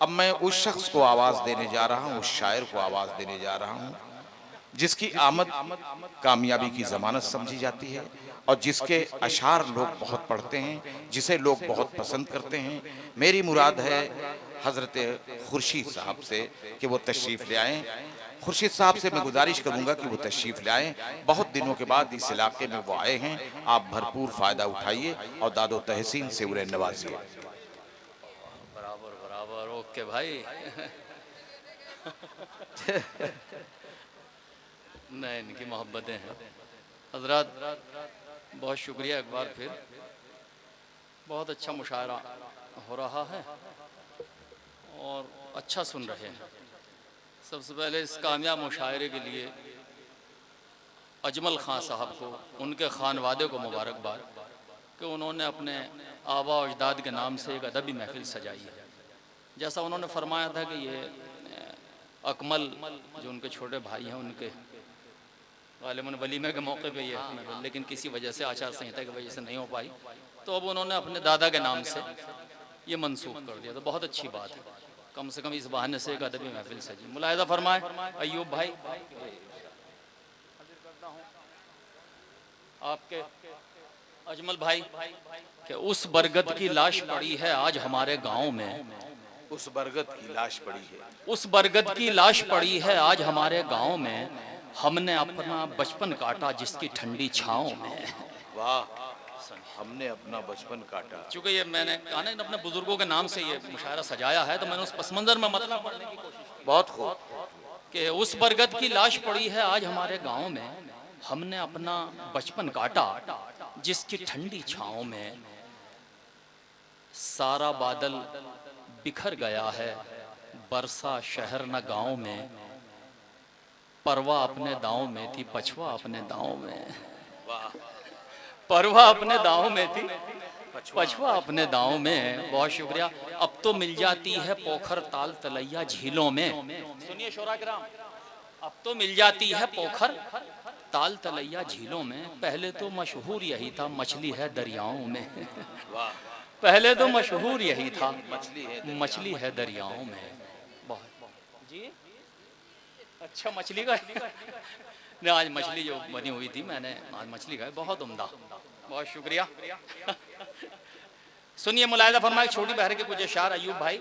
अब मैं उस शख्स को आवाज देने जा रहा हूं, उस शायर को आवाज देने जा रहा हूं जिसकी आमद कामयाबी की जमानत समझी जाती है और जिसके अशार लोग बहुत पढ़ते हैं, जिसे लोग बहुत पसंद करते हैं। मेरी मुराद है हजरत खुर्शीद साहब से कि वो तशरीफ ले आएं। खुर्शीद साहब से मैं गुजारिश करूंगा कि वो तशरीफ ले आएं। बहुत दिनों के बाद इस इलाके में वो आए हैं। आप भरपूर फायदा उठाइए और दादो तहसीन से उन्हें नवाजिए। बराबर बराबर, ओके भाई। नहीं, इनकी मोहब्बतें हैं। हजरत बहुत शुक्रिया एक बार फिर, बहुत अच्छा मुशायरा हो रहा है और अच्छा सुन रहे हैं। सबसे पहले इस कामयाब मुशायरे के लिए अजमल खान साहब को, उनके खानवादे को मुबारकबाद कि उन्होंने अपने आबा और अजदाद के नाम से एक अदबी महफिल सजाई है। जैसा उन्होंने फरमाया था कि ये अकमल जो उनके छोटे भाई हैं, उनके गालिबन वलीमे के मौके पे ये है, लेकिन किसी वजह से आचार संहिता की वजह से नहीं हो पाई, तो अब उन्होंने अपने दादा के नाम से ये मंसूब कर दिया। तो बहुत अच्छी बात है, कम से कम इस बहाने से एक अदबी महफिल सजी। मुलाहिजा फरमाए अयूब भाई, आपके अजमल भाई कि उस बरगद की लाश पड़ी है आज हमारे गांव में, उस बरगद की लाश पड़ी है, उस बरगद की लाश पड़ी है आज हमारे गांव में, हमने अपना बचपन काटा जिसकी ठंडी छांव में। वाह, हमने अपना बचपन काटा। चूंकि ये मैंने कहा ना, अपने बुजुर्गों के नाम से ये मुशायरा सजाया है, तो मैंने उस पस मंजर में मतलब पढ़ने की कोशिश। बहुत खूब कि उस बरगद की लाश पड़ी है आज हमारे गांव में, हमने अपना बचपन काटा जिसकी ठंडी छांव में, सारा बादल बिखर गया है बरसा शहर न गांव में, परवा अपने दांव में थी पछवा अपने दांव में। परवा अपने दांव में थी पछवा अपने दांव में। बहुत शुक्रिया। अब तो मिल जाती है पोखर ताल तलैया झीलों में। सुनिए शोरा किराम, अब तो मिल जाती है पोखर ताल तलैया झीलों में, पहले तो मशहूर यही था मछली है दरियाओं में। पहले तो मशहूर यही था मछली है दरियाओं में। बहुत जी अच्छा, मछली का नहीं, आज मछली जो बनी हुई थी, मैंने आज मछली खाई, बहुत उम्दा। बहुत शुक्रिया। सुनिए मुलाहिजा फरमाए छोटी बहर के कुछ अशार अयूब भाई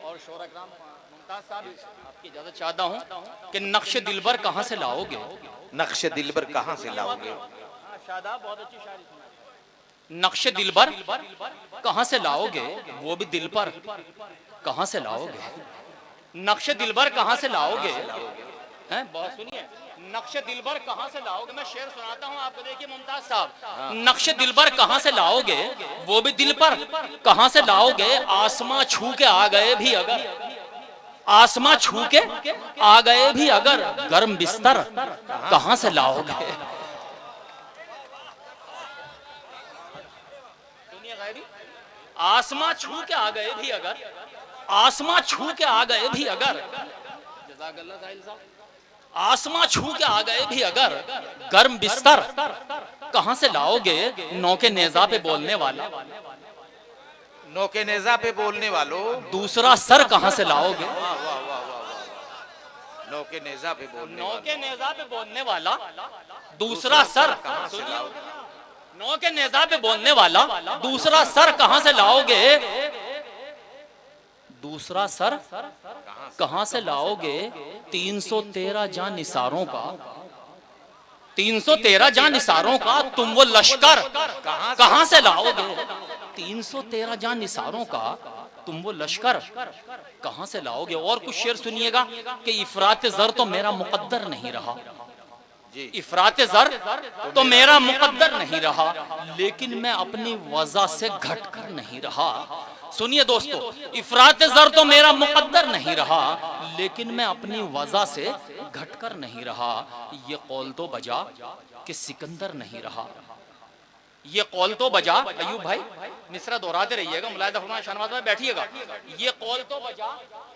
और शोरा कराम मुमताज साहब, आपकी इजाजत चाहता हूँ कि नक्श दिलबर कहाँ से लाओगे, नक्श दिलबर कहाँ से लाओगे। शादाब बहुत अच्छी शायरी सुनाई। नक्श दिलबर कहाँ से लाओगे, वो भी दिल पर कहाँ से लाओगे, नक्श दिलबर कहाँ से लाओगे हैं। बहुत सुनिए, नक्श दिलबर कहाँ से लाओगे। मैं शेर सुनाता हूँ आपको, देखिए मुमताज साहब। नक्श दिलबर कहाँ से लाओगे, वो भी दिल पर कहाँ से लाओगे, आसमां छू के आ गए भी अगर, आसमां छू के आ गए भी अगर, गर्म बिस्तर कहाँ से लाओगे। आसमां छू के आ गए भी अगर, आसमां छू के आ गए भी अगर, जज़ाकल्लाह साहिल साहब, आसमां छू के आ गए भी अगर, गर्म बिस्तर कहाँ से लाओगे, नौके नेजा पे बोलने वाला, नौके नेजा पे बोलने वालों, दूसरा सर कहाँ से लाओगे। नौके नेजा पे बोलने, नौके नेजा पे बोलने वाला दूसरा सर कहाँ से लाओगे, नौके नेजा पे बोलने वाला दूसरा सर कहाँ से लाओगे, दूसरा सर कहाँ से लाओगे, 313 जान निसारों का, 313 जान निसारों का तुम वो लश्कर कहाँ से लाओगे, 313 जान निसारों का तुम वो लश्कर कहाँ से लाओगे। और कुछ शेर सुनिएगा कि इफरात ज़र तो मेरा मुकद्दर नहीं रहा, इफरात ज़र तो मेरा मुकद्दर नहीं रहा, लेकिन मैं अपनी वज़ा से घट कर नहीं रहा। सुनिए दोस्तों, इफरात ज़र तो मेरा मुकद्दर नहीं रहा, लेकिन मैं अपनी वज़ा से घट कर नहीं रहा। ये कौल तो बजा कि सिकंदर नहीं रहा, ये कौल तो बजा, अयूब भाई मिसरा दोहराते रहिएगा, मुलाहिदा फरमाएं, शाहनवाज भाई बैठिएगा। ये कौल तो बजा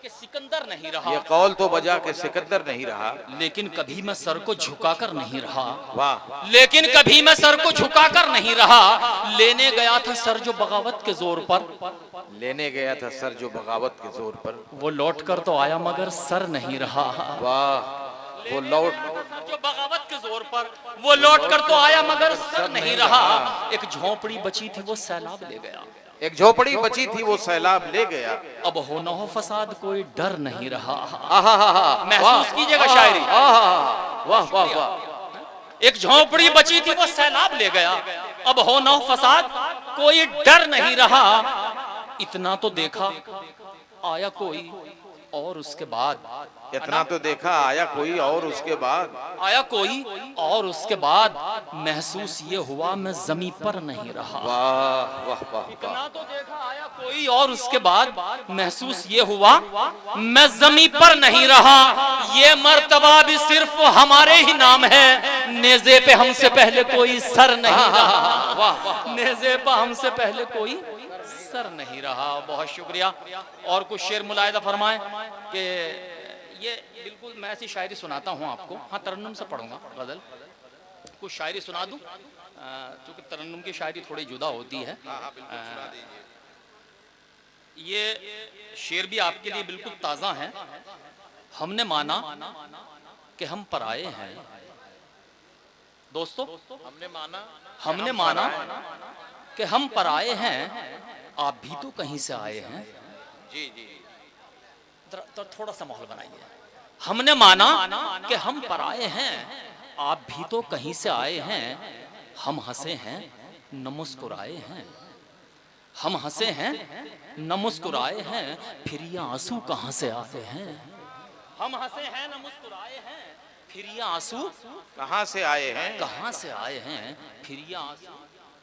कि सिकंदर नहीं रहा, ये कौल तो बजा के सिकंदर नहीं रहा, लेकिन कभी मैं सर को झुकाकर नहीं रहा। वाह, लेकिन कभी मैं सर को झुकाकर नहीं रहा, लेने गया था सर जो बगावत के जोर पर, लेने गया था सर जो बगावत के जोर पर, वो लौट कर तो आया मगर सर नहीं रहा। वाह, वो लौट जो बगावत के जोर पर, वो लौट कर तो आया मगर सर नहीं रहा। एक झोपड़ी बची थी वो सैलाब ले गया, एक झोपड़ी बची थी वो सैलाब ले गया, अब हो न हो फसाद कोई डर नहीं रहा। आहा, महसूस कीजिएगा शायरी, वाह वाह वाह। एक झोपड़ी बची थी वो सैलाब ले गया, अब हो न हो फसाद कोई डर नहीं रहा। इतना तो देखा आया कोई और उसके बाद, इतना तो देखा आया कोई और उसके बाद, आया कोई और उसके बाद महसूस ये हुआ मैं जमी पर नहीं रहा। वाह वाह वाह। इतना तो देखा आया कोई और उसके बाद महसूस ये हुआ मैं जमी पर नहीं रहा। ये मर्तबा भी सिर्फ हमारे ही नाम है, नेज़े पे हमसे पहले कोई सर नहीं रहा। वाह, नेज़े पे हमसे पहले कोई सर नहीं रहा। बहुत शुक्रिया। और कुछ शेर मुलाहिदा फरमाएं कि ये बिल्कुल मैं ऐसी शायरी सुनाता हूँ आपको। हाँ, तरन्नुम से पढ़ूंगा गजल, कुछ शायरी सुना दूं, क्योंकि तरन्नुम की शायरी थोड़ी जुदा होती है। ये शेर भी आपके लिए बिल्कुल ताज़ा है। हमने माना कि हम पराए हैं दोस्तों, हमने माना कि हम पराए हैं, आप भी तो कहीं से आए हैं। जी जी, तो थोड़ा सा माहौल बनाइए। हमने माना कि हम पराए हैं, आप भी तो कहीं से आए हैं। हम हंसे हैं न मुस्कुराए हैं, हम हंसे हैं न मुस्कुराए हैं, फिर ये आंसू कहाँ से आते हैं। हम हंसे हैं न मुस्कुराए हैं, फिर ये आंसू कहाँ से आए हैं, कहाँ से आए हैं, फिर ये आंसू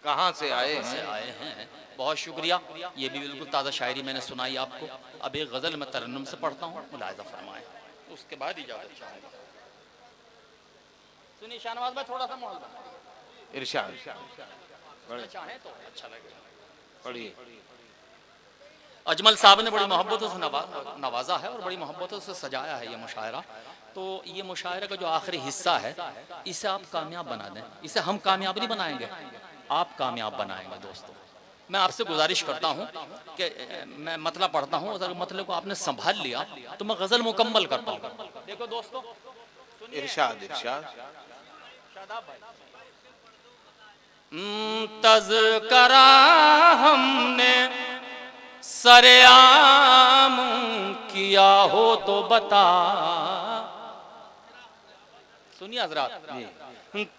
कहाँ से आए से हैं। आए हैं। बहुत शुक्रिया। ये भी बिल्कुल ताज़ा शायरी मैंने सुनाई आपको। अब एक गज़ल मैं तरन्नुम से पढ़ता हूँ, मुलाहिज़ा फरमाएं, उसके बाद इजाज़त चाहूँगा। सुनिए शाहनवाज भाई, थोड़ा सा माहौल बनाइए। इरशाद चाहें तो अच्छा लगेगा। पढ़िए। अजमल साहब ने बड़ी मोहब्बतों से नवाजा है और बड़ी मोहब्बतों से सजाया है ये मुशायरा। तो ये मुशायरे का जो आखिरी हिस्सा है, इसे आप कामयाब बना दें। इसे हम कामयाब नहीं बनाएंगे, आप कामयाब बनाएंगे। दोस्तों, मैं आपसे गुजारिश करता हूँ कि मैं मतला पढ़ता हूँ, अगर मतले को आपने संभाल लिया तो मैं गज़ल मुकम्मल कर पाऊंगा। देखो दोस्तों, इरशाद इरशाद। तज़करा हमने सरेआम किया हो तो बता। सुनिए हज़रात,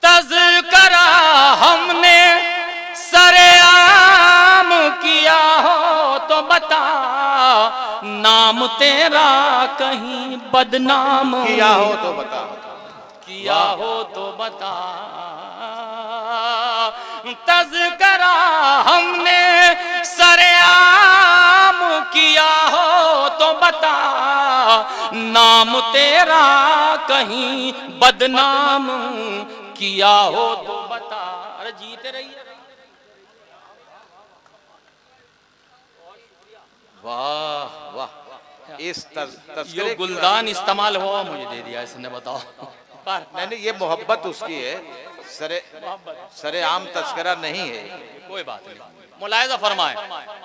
तज़करा हमने सरेआम किया हो तो बता, नाम तेरा कहीं बदनाम किया हो तो बता, किया हो तो बता। तज़करा हमने सरेआम किया हो तो बता, नाम तेरा कहीं बदनाम किया हो तो बता। अरे जीते रहिए। वाह वाह। इस ये गुलदान इस्तेमाल हुआ मुझे दे दिया इसने, बताओ। नहीं, ये मोहब्बत उसकी है, सरे आम तस्करा नहीं है। कोई बात नहीं, मुलाहिज़ा फरमाए।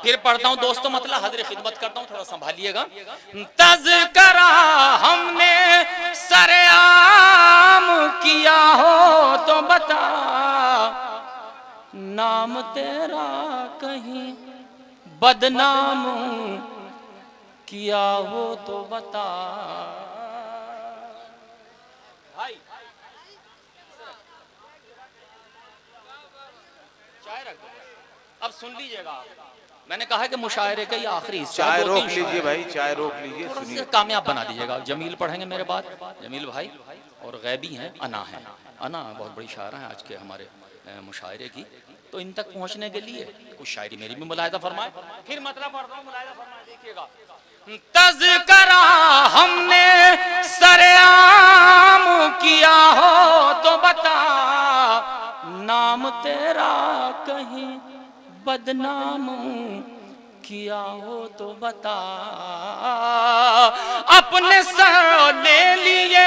फिर पढ़ता हूँ दोस्तों, मतलब हाज़िर खिदमत करता हूँ, थोड़ा संभालिएगा। तज़करा हमने सरेआम किया हो तो बता, नाम तेरा कहीं बदनाम किया हो तो बता। भाई चाय रख दो। अब सुन लीजिएगा, मैंने कहा कि मुशायरे का ये आखिरी हिस्सा, चाय रोक लीजिए भाई, चाय रोक लीजिए, थोड़ा सुनिए। सा कामयाब बना दीजिएगा। जमील पढ़ेंगे मेरे बाद, जमील भाई, और गैबी हैं, अना है। अना बहुत बड़ी शायरा है आज के हमारे मुशायरे की। तो इन तक पहुंचने के लिए कुछ शायरी मेरी भी मुलाहिज़ा फरमाए। फिर मतलब पढ़ता हूं, मुलाहिज़ा फरमाए, देखिएगा। तज़करा हमने सरेआम किया हो तो बता, नाम तेरा कहीं बदनाम किया हो तो बता। अपने सर ले लिए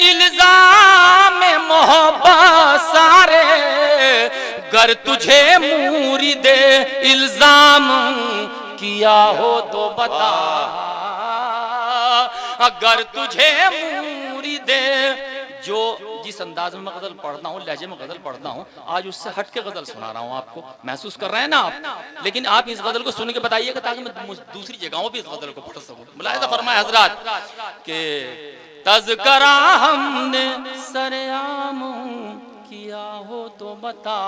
इल्जाम मोहब्बत सारे, गर तुझे मूरी दे इल्जाम किया हो तो बता। अगर तुझे मूरी दे, जो जिस अंदाज में मैं गजल पढ़ता हूँ, लहजे में गजल पढ़ता हूँ, आज उससे हट के गजल सुना रहा हूँ आपको। महसूस कर रहे हैं ना आप? लेकिन आप इस गजल को सुन के बताइएगा ताकि मैं दूसरी जगहों पे इस गजल को पढ़ सकूं। मुलाहिज़ा फरमाए हजरात के तज़करा हमने सरेआम किया हो तो बता।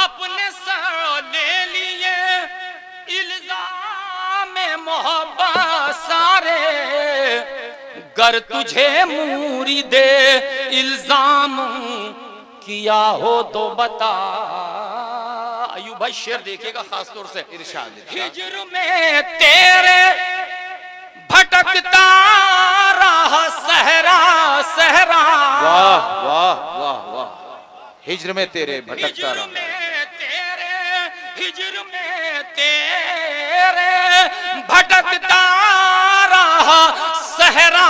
अपने सर ले लिए इल्जाम मोहब्बत सारे, गर तुझे मूरी दे इल्जाम किया हो तो बता। अयूब भाई शेर देखिएगा खास तौर से। हिज्र में तेरे भटकता रहा सहरा सहरा। वाह वाह वाह वाह। हिज्र में तेरे भटकता रहा, हिज्र में तेरे भटकता रहा सहरा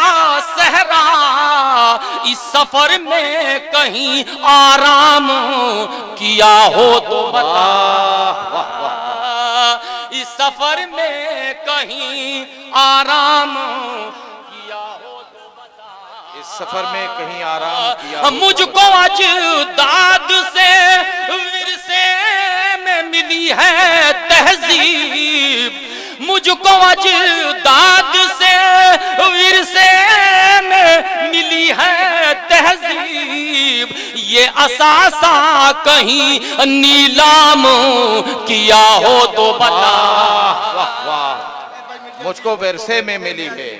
सहरा। इस सफर में कहीं आराम किया हो तो बता। इस सफर में कहीं आराम किया हो तो बता। इस सफर में कहीं आराम किया। मुझको आज दाद से विरसे में मिली है तहजीब, मुझको आज दाद से विरसे में मिली है तहजीब। ये असासा कहीं नीलाम किया हो तो बता। वाह वाह। मुझको विरसे में मिली है,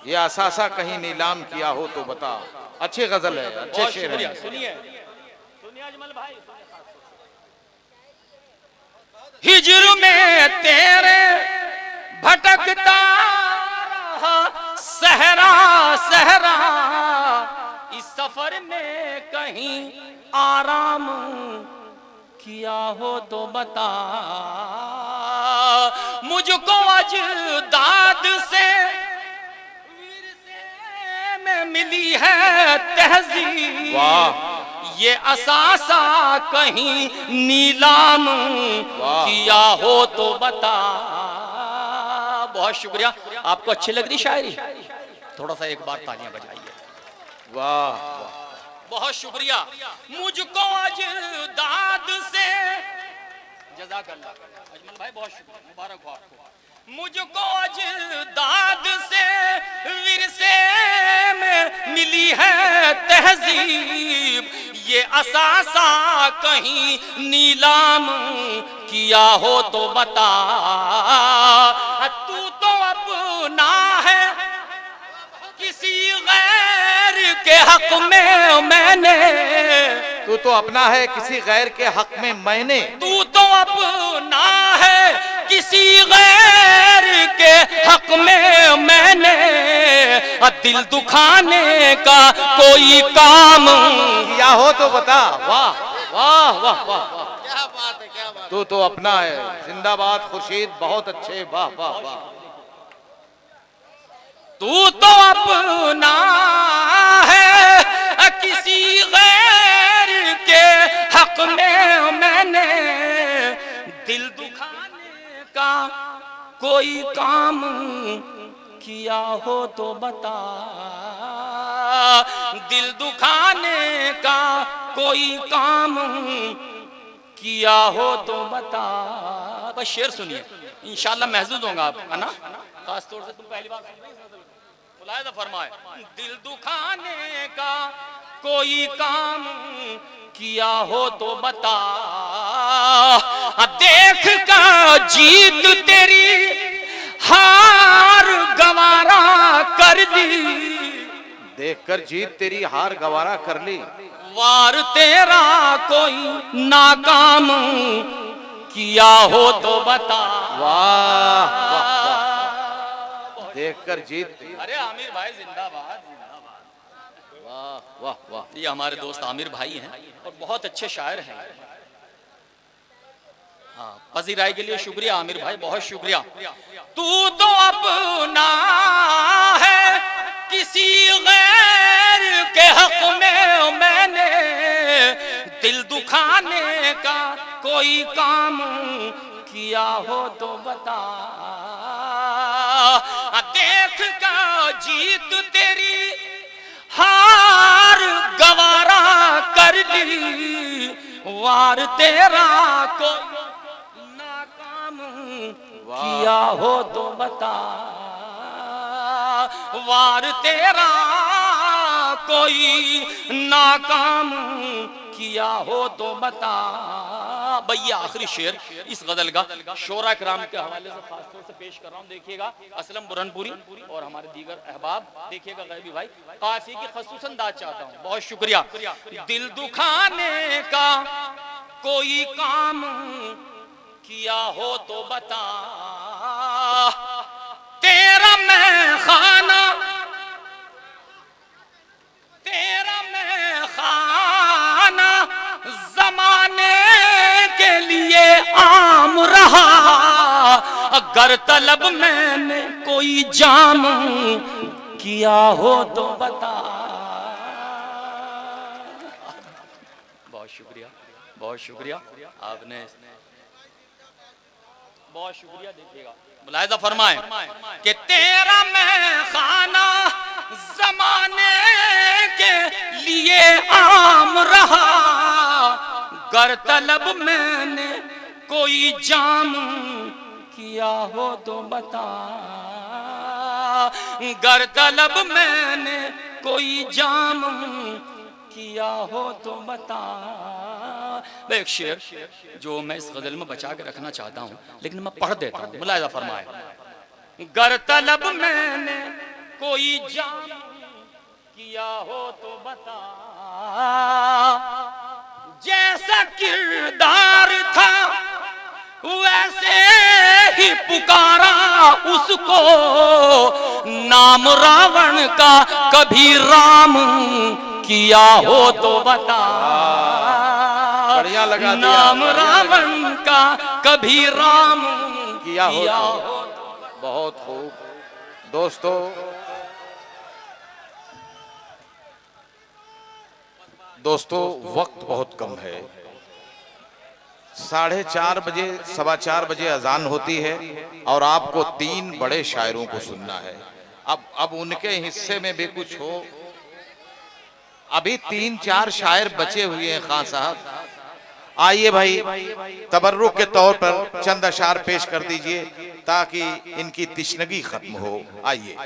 ये असासा कहीं नीलाम किया हो तो बता। अच्छी गजल है, अच्छे शेर है। सुनिए सुनिए अजमल भाई। हिज्र में तेरे भटकता रहा सहरा सहरा। इस सफर में कहीं आराम किया हो तो बता। मुझको आज दाद से विरसे में मिली है तहजीब। वाह। ये असासा कहीं नीलाम किया हो तो बता। बहुत शुक्रिया। आपको अच्छी लग रही शायरी? थोड़ा सा एक बार तालियां बजाइए। वाह। बहुत शुक्रिया। मुझको आज दाद से, जज़ाकल्लाह अजमल भाई, बहुत शुक्रिया, मुबारक हो आपको। मुझको आज दाद से विरसे में मिली है तहजीब। ये असासा कहीं नीलाम किया हो तो बता। तू तो अपना है किसी गैर के हक में मैंने। तू तो अपना है किसी गैर के हक में मैंने। तू तो अपना है किसी गैर के हक में मैंने। दिल दुखाने का कोई काम किया हो तो बता। वाह वाह वाह वाह। क्या बात है, क्या बात। तू तो अपना है। जिंदाबाद खुर्शीद, बहुत अच्छे। वाह वाह वाह। तू तो अपना है किसी गैर के हक में मैंने। दिल दुखाने का कोई काम किया हो तो बता। दिल दुखाने का कोई काम किया हो तो बता। बस शेर सुनिए, इंशाल्लाह महसूस होगा आप, है ना? खास तौर से तुम पहली बार सुन रहे हो, मुलाहिज़ा फरमाए। दिल दुखाने का कोई काम किया हो तो बता। देख का जीत तेरी हार गवारा कर दी। देखकर जीत तेरी हार गवारा कर ली। वार तेरा कोई नाकाम किया हो तो बता। वाह वाह। देखकर जीत। अरे आमिर भाई जिंदाबाद जिंदाबाद। वाह वाह वाह वाह, ये हमारे दोस्त आमिर भाई हैं और बहुत अच्छे शायर हैं। हाँ, पजीराई के लिए शुक्रिया आमिर भाई, बहुत शुक्रिया। तू तो अपना है, किसी गैर के हक में मैंने दिल दुखाने का कोई काम किया हो तो बता। देख का जीत तेरी हार गवारा कर ली, वार तेरा को नाकाम किया हो तो बता। वार तेरा कोई नाकाम किया हो तो बता। भैया आखिरी शेर इस गजल का शोरा कराम के हवाले से खास तौर से पेश कर रहा हूँ। देखिएगा असलम बुरनपुरी और हमारे दीगर अहबाब, देखिएगा गैबी भाई, काफी की खसूसन दाद चाहता हूँ, बहुत शुक्रिया। दिल दुखाने का कोई काम किया हो तो बता, तेरा मैं खाना, तेरा मैं खाना जमाने के लिए आम रहा। अगर तलब मैंने कोई जाम किया हो तो बता। बहुत शुक्रिया, बहुत शुक्रिया, आपने बहुत शुक्रिया। देखिएगा मुलाहिजा फरमाए कि तेरा मैं खाना जमाने के लिए आम रहा। गर तलब मैंने कोई जाम किया हो तो बता। गर तलब मैंने कोई जाम किया हो तो बता। एक शेर जो मैं इस गजल में बचा के रखना चाहता हूँ, लेकिन मैं पढ़ देता हूँ, मुलाहिजा फरमाए। गर तलब मैंने कोई जाम किया हो तो बता, जैसा किरदार था वैसे ही पुकारा उसको। नाम रावण का कभी राम किया हो तो बता। बढ़िया लगा दिया। नाम रावण का कभी राम किया हो तो। बहुत खूब दोस्तों, वक्त बहुत कम है। 4:30 बजे 4:15 बजे अजान होती है और आपको 3 बड़े शायरों को सुनना है। अब उनके हिस्से में भी कुछ हो। अभी 3-4 शायर बचे हुए हैं खान साहब। आइए भाई, तबर्रुक के तौर पर चंद अशार पेश कर दीजिए ताकि इनकी तिश्नगी खत्म हो। आइए।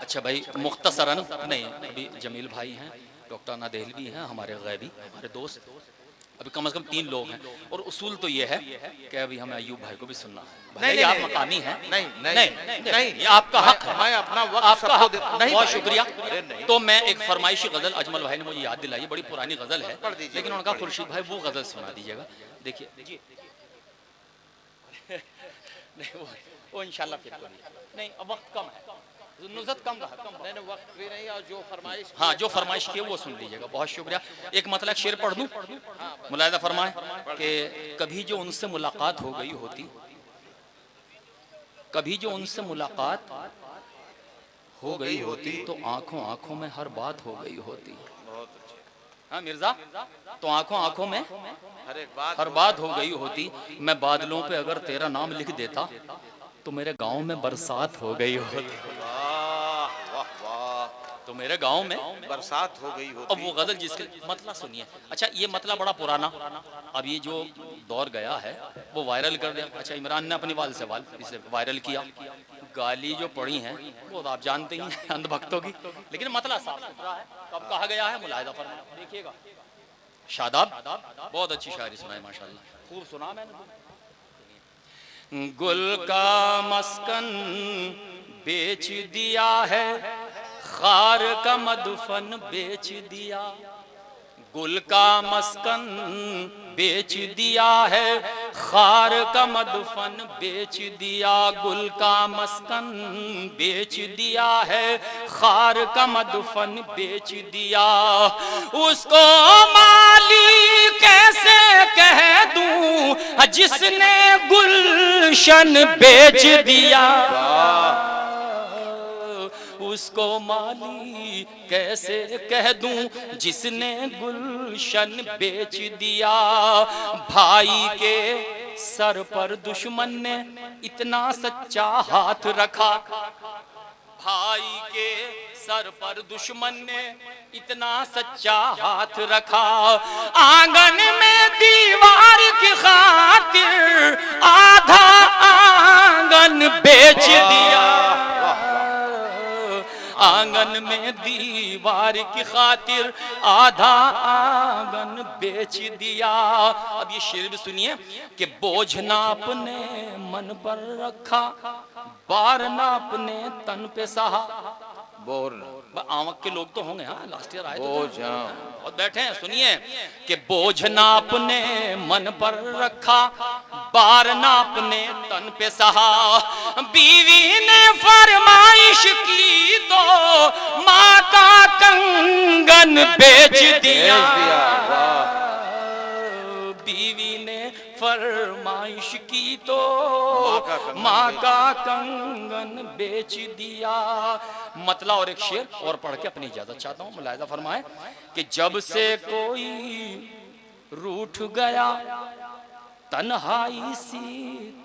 अच्छा भाई, मुख्तसरन नहीं, अभी जमील भाई हैं, डॉक्टर अना देहलवी हैं, हमारे गैबी, हमारे दोस्त, अभी कम से कम 3 लोग हैं। और उसूल तो ये है कि अभी हमें अयूब भाई को भी सुनना है। नहीं, आप मकामी हैं, नहीं नहीं नहीं, नहीं, ये आपका हक है, मैं अपना वक्त आपका हक। नहीं, बहुत शुक्रिया। तो मैं एक फरमाइशी गजल, अजमल भाई ने मुझे याद दिलाई, बड़ी पुरानी गजल है, लेकिन उनका खुर्शीद भाई वो गजल सुना दीजिएगा। देखिए नहीं, वो इंशाल्लाह फिर नहीं, अब वक्त कम है, नुज़त कम रहा, नहीं वक्त भी नहीं, और जो फरमाइश, हाँ जो फरमाइश की है वो सुन लीजिएगा। बहुत शुक्रिया। एक मतलब शेर पढ़ दूं, मुलाहिजा फरमाए कि कभी जो उनसे मुलाकात हो गई होती, कभी जो उनसे मुलाकात हो गई होती तो आंखों आंखों में हर बात हो गई होती। हाँ मिर्जा, तो आंखों आंखों में हर बात हो गई होती। मैं बादलों पे अगर तेरा नाम लिख देता तो मेरे गांव में बरसात हो गई होती। तो मेरे गांव में बरसात हो गई होती। अब वो गजल जिसके मतलब सुनिए। अच्छा, ये मतलब बड़ा पुराना, अब ये जो दौर गया है वो वायरल कर दिया। अच्छा, इमरान ने अपनी वाल से वाल इसे वायरल किया। गाली जो पड़ी हैं वो तो आप जानते ही हैं अंधभक्तों की, लेकिन मतलब साफ सुथरा है। कब कहा गया है, मुलाहिजा फरमाइए, देखिएगा। शादाब, बहुत अच्छी शायरी सुनाई माशाल्लाह, खूब सुना मैंने। गुल का मस्कन बेच दिया है, खार का मदफन बेच दिया। गुल का मस्कन बेच दिया है, खार का मदफन बेच दिया, गुल का मस्कन बेच दिया है, खार का मदफन बेच दिया। उसको माली कैसे कह दूं जिसने गुलशन बेच दिया, उसको माली कैसे कह दूं जिसने गुलशन बेच दिया। भाई के सर पर दुश्मन ने इतना सच्चा हाथ रखा, भाई के सर पर दुश्मन ने इतना सच्चा हाथ रखा। आंगन में दीवार की खातिर आधा आंगन बेच दिया, आंगन में दीवार की खातिर आधा आंगन बेच दिया। अब ये शेर भी सुनिए कि बोझ ना अपने मन पर रखा, बार ना अपने तन पे सहा। बोर आमक के लोग तो होंगे, हाँ लास्ट ईयर आए बोझ, तो हाँ। बहुत बैठे हैं। सुनिए कि बोझ ना अपने मन पर रखा, बार ना अपने तन पे सहा। बीवी ने फरमाइश की तो माँ का कंगन बेच दिया, बीवी ने फरमाइश की तो माँ का कंगन बेच दिया। मतला और एक शेर और पढ़ के अपनी इजाजत चाहता हूँ। मुलाहिजा फरमाए कि जब से कोई रूठ गया तन्हाई सी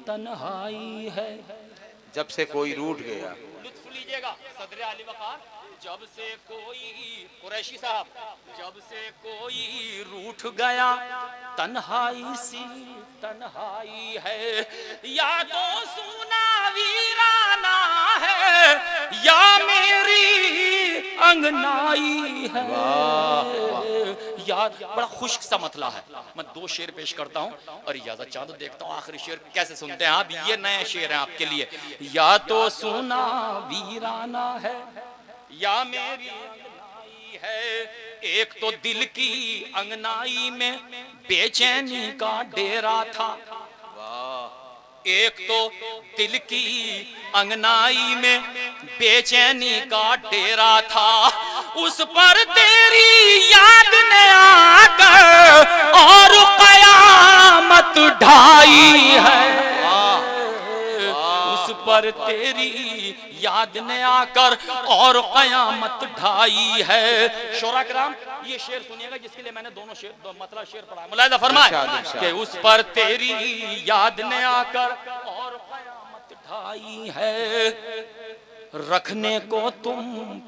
तन्हाई है, जब से कोई रूठ गया। लुत्फ लीजिएगा सदर आली वकार। जब से कोई कुरैशी साहब, जब से कोई रूठ गया तन्हाई सी तन्हाई है, या तो सुना वीराना है या मेरी अंगनाई है। यार बड़ा खुश्क सा मतला है। मैं दो शेर पेश करता हूँ और इजाजत चाहता हूँ, देखता हूँ आखिरी शेर कैसे सुनते हैं आप। ये नए शेर हैं आपके लिए। या तो सुना वीराना है या मेरी अंगनाई है, एक तो दिल की अंगनाई में बेचैनी का डेरा था, एक तो दिल की अंगनाई में बेचैनी का डेरा था। उस पर तेरी याद ने आकर और कयामत ढाई है, उस पर तेरी याद ने आकर और कयामत ढाई है। शोरा कराम ये शेर सुनिएगा जिसके लिए मैंने दोनों शेर मतलब शेर पढ़ा। मुलाहिजा फरमाए कि उस पर तेरी याद ने आकर और कयामत ढाई है, रखने को तुम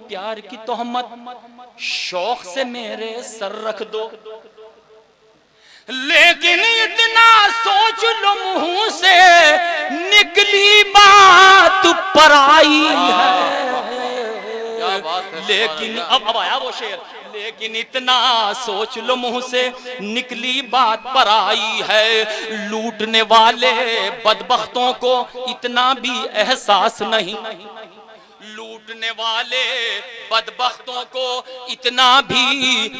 प्यार की तोहमत शौक से मेरे सर रख दो, लेकिन इतना सोच लो मुंह से निकली बात पराई है। लेकिन अब आया वो शेर, लेकिन इतना सोच लो मुंह से निकली बात पराई है। लूटने वाले बदबख्तों को इतना भी एहसास नहीं, लूटने वाले बदबख्तों को इतना भी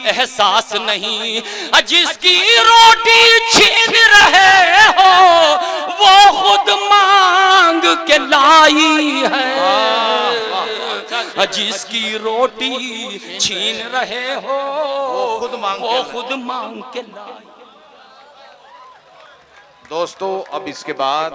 एहसास नहीं। जिसकी रोटी छीन रहे हो वो खुद मांग के लाई है, जिसकी रोटी छीन रहे हो वो खुद मांग के लाई। दोस्तों अब इसके बाद